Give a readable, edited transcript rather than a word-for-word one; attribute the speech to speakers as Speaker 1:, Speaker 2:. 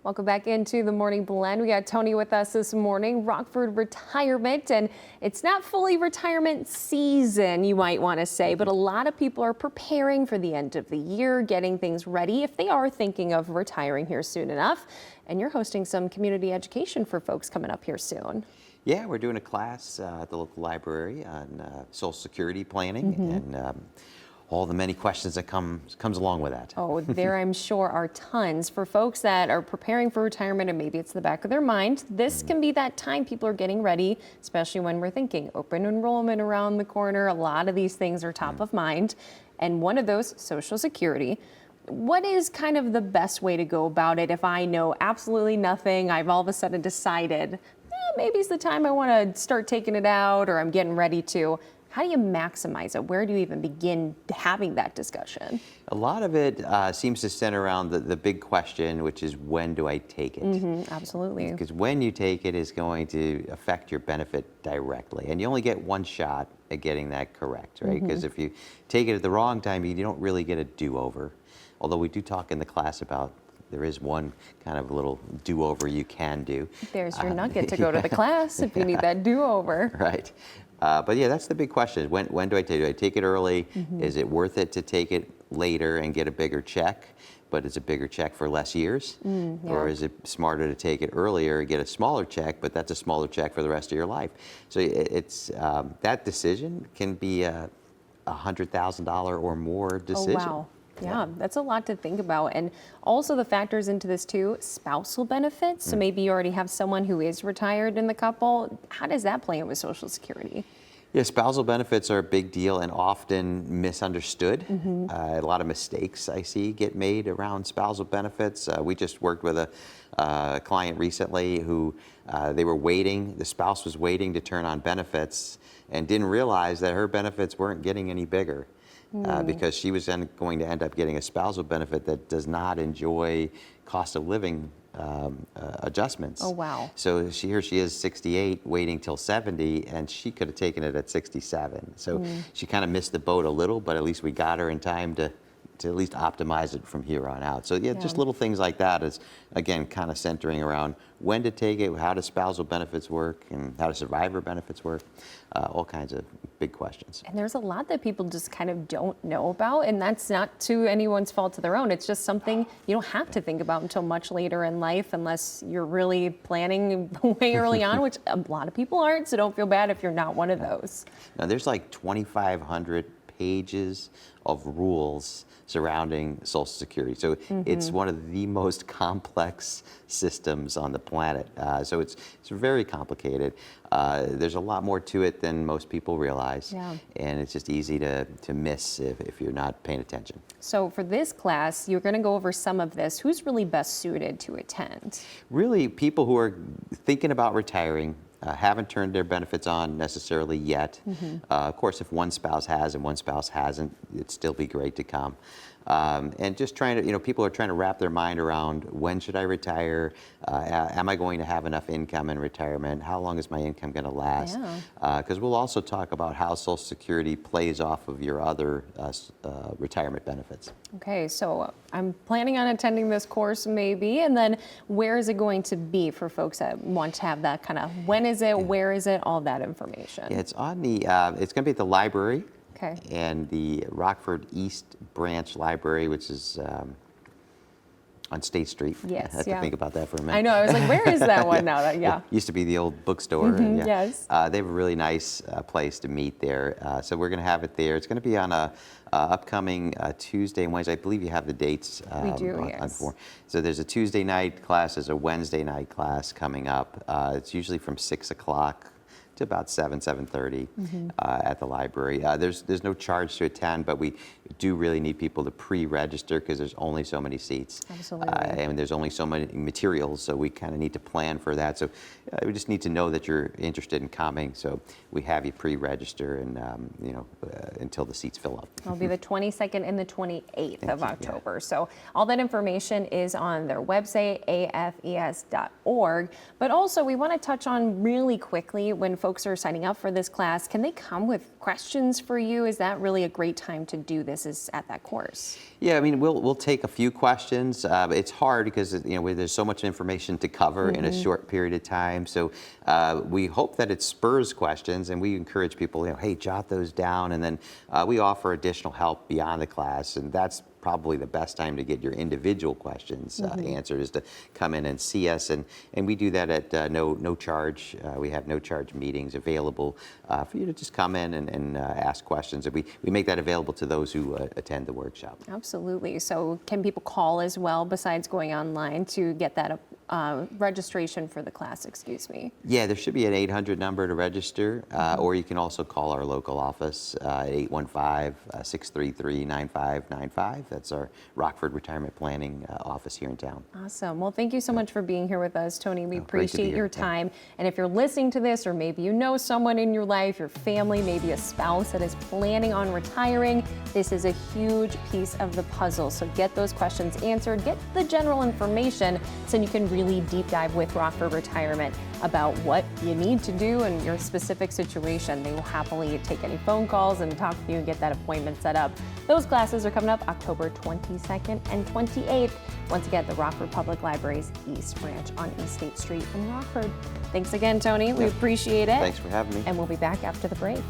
Speaker 1: Welcome back into the Morning Blend. We got Tony with us this morning, Rockford Retirement, and it's not fully retirement season, you might want to say, but a lot of people are preparing for the end of the year, getting things ready if they are thinking of retiring here soon enough. And you're hosting some community education for folks coming up here soon.
Speaker 2: Yeah, we're doing a class at the local library on Social Security planning and all the many questions that comes along with that.
Speaker 1: Oh, there I'm sure are tons. For folks that are preparing for retirement and maybe it's the back of their mind, this can be that time people are getting ready, especially when we're thinking open enrollment around the corner. A lot of these things are top of mind. And one of those, Social Security. What is kind of the best way to go about it if I know absolutely nothing? I've all of a sudden decided maybe it's the time I want to start taking it out, or I'm getting ready to. How do you maximize it? Where do you even begin having that discussion?
Speaker 2: A lot of it seems to center around the big question, which is when do I take it?
Speaker 1: Absolutely.
Speaker 2: Because when you take it is going to affect your benefit directly. And you only get one shot at getting that correct, right? Because if you take it at the wrong time, you don't really get a do-over. Although we do talk in the class about there is one kind of little do-over you can do.
Speaker 1: There's your nugget to go to the class if you need that do-over.
Speaker 2: Right. But yeah, that's the big question. When do I take it? Do I take it early? Is it worth it to take it later and get a bigger check, but it's a bigger check for less years? Or is it smarter to take it earlier and get a smaller check, but that's a smaller check for the rest of your life? So it's that decision can be a $100,000 or more decision.
Speaker 1: Oh, wow. Yeah, that's a lot to think about. And also the factors into this too, spousal benefits. So maybe you already have someone who is retired in the couple. How does that play in with Social Security?
Speaker 2: Yeah, spousal benefits are a big deal and often misunderstood. A lot of mistakes I see get made around spousal benefits. We just worked with a client recently who they were waiting, the spouse was waiting to turn on benefits and didn't realize that her benefits weren't getting any bigger. Because she was then going to end up getting a spousal benefit that does not enjoy cost of living adjustments.
Speaker 1: Oh, wow.
Speaker 2: So here she is 68 waiting till 70 and she could have taken it at 67. So she kind of missed the boat a little, but at least we got her in time to at least optimize it from here on out. So yeah, just little things like that is, again, kind of centering around when to take it, how do spousal benefits work, and how do survivor benefits work, all kinds of big questions.
Speaker 1: And there's a lot that people just kind of don't know about, and that's not to anyone's fault of their own. It's just something you don't have to think about until much later in life unless you're really planning way early on, which a lot of people aren't, so don't feel bad if you're not one of those.
Speaker 2: Now there's like 2,500 pages of rules surrounding Social Security. So it's one of the most complex systems on the planet. So it's very complicated. There's a lot more to it than most people realize. And it's just easy to miss if you're not paying attention.
Speaker 1: So for this class, you're going to go over some of this. Who's really best suited to attend?
Speaker 2: Really, people who are thinking about retiring, haven't turned their benefits on necessarily yet. Of course, if one spouse has and one spouse hasn't, it'd still be great to come. And just trying to, people are trying to wrap their mind around when should I retire? Am I going to have enough income in retirement? How long is my income going to last? Because we'll also talk about how Social Security plays off of your other retirement benefits.
Speaker 1: Okay, so I'm planning on attending this course maybe, and then where is it going to be for folks that want to have that kind of, when is it, where is it, all that information?
Speaker 2: Yeah, it's on the, it's going to be at the library.
Speaker 1: Okay.
Speaker 2: And the Rockford East Branch Library, which is on State Street.
Speaker 1: Yes,
Speaker 2: I had to think about that for a minute.
Speaker 1: I know, I was like, where is that one now?
Speaker 2: It used to be the old bookstore.
Speaker 1: Yes.
Speaker 2: They have a really nice place to meet there. So we're going to have it there. It's going to be on a upcoming Tuesday and Wednesday. I believe you have the dates.
Speaker 1: We do, yes.
Speaker 2: So there's a Tuesday night class, there's a Wednesday night class coming up. It's usually from 6 o'clock to about 7:30 at the library. There's no charge to attend, but we do really need people to pre-register because there's only so many seats.
Speaker 1: Absolutely.
Speaker 2: And there's only so many materials, so we kind of need to plan for that. So we just need to know that you're interested in coming. So we have you pre-register and until the seats fill up.
Speaker 1: It'll be the 22nd and the 28th of October. So all that information is on their website, afes.org. But also we want to touch on really quickly when folks folks are signing up for this class, can they come with questions for you? Is that really a great time to do this, is at that course?
Speaker 2: Yeah, I mean, we'll take a few questions. It's hard because there's so much information to cover in a short period of time. So we hope that it spurs questions, and we encourage people, hey, jot those down, and then we offer additional help beyond the class, and that's probably the best time to get your individual questions answered, is to come in and see us, and we do that at no charge. We have no charge meetings available for you to just come in and ask questions, and we make that available to those who attend the workshop.
Speaker 1: Absolutely. So can people call as well besides going online to get that registration for the class, excuse me?
Speaker 2: Yeah, there should be an 800 number to register, or you can also call our local office, 815-633-9595. That's our Rockford Retirement Planning office here in town.
Speaker 1: Awesome. Well, thank you so much for being here with us, Tony. We
Speaker 2: Great to be
Speaker 1: appreciate
Speaker 2: here.
Speaker 1: your time. And if you're listening to this, or maybe you know someone in your life, your family, maybe a spouse that is planning on retiring, this is a huge piece of the puzzle. So get those questions answered, get the general information so you can really deep dive with Rockford Retirement about what you need to do in your specific situation. They will happily take any phone calls and talk to you and get that appointment set up. Those classes are coming up October 22nd and 28th. Once again, the Rockford Public Library's East Branch on East State Street in Rockford. Thanks again, Tony. We appreciate it.
Speaker 2: Thanks for having me.
Speaker 1: And we'll be back after the break.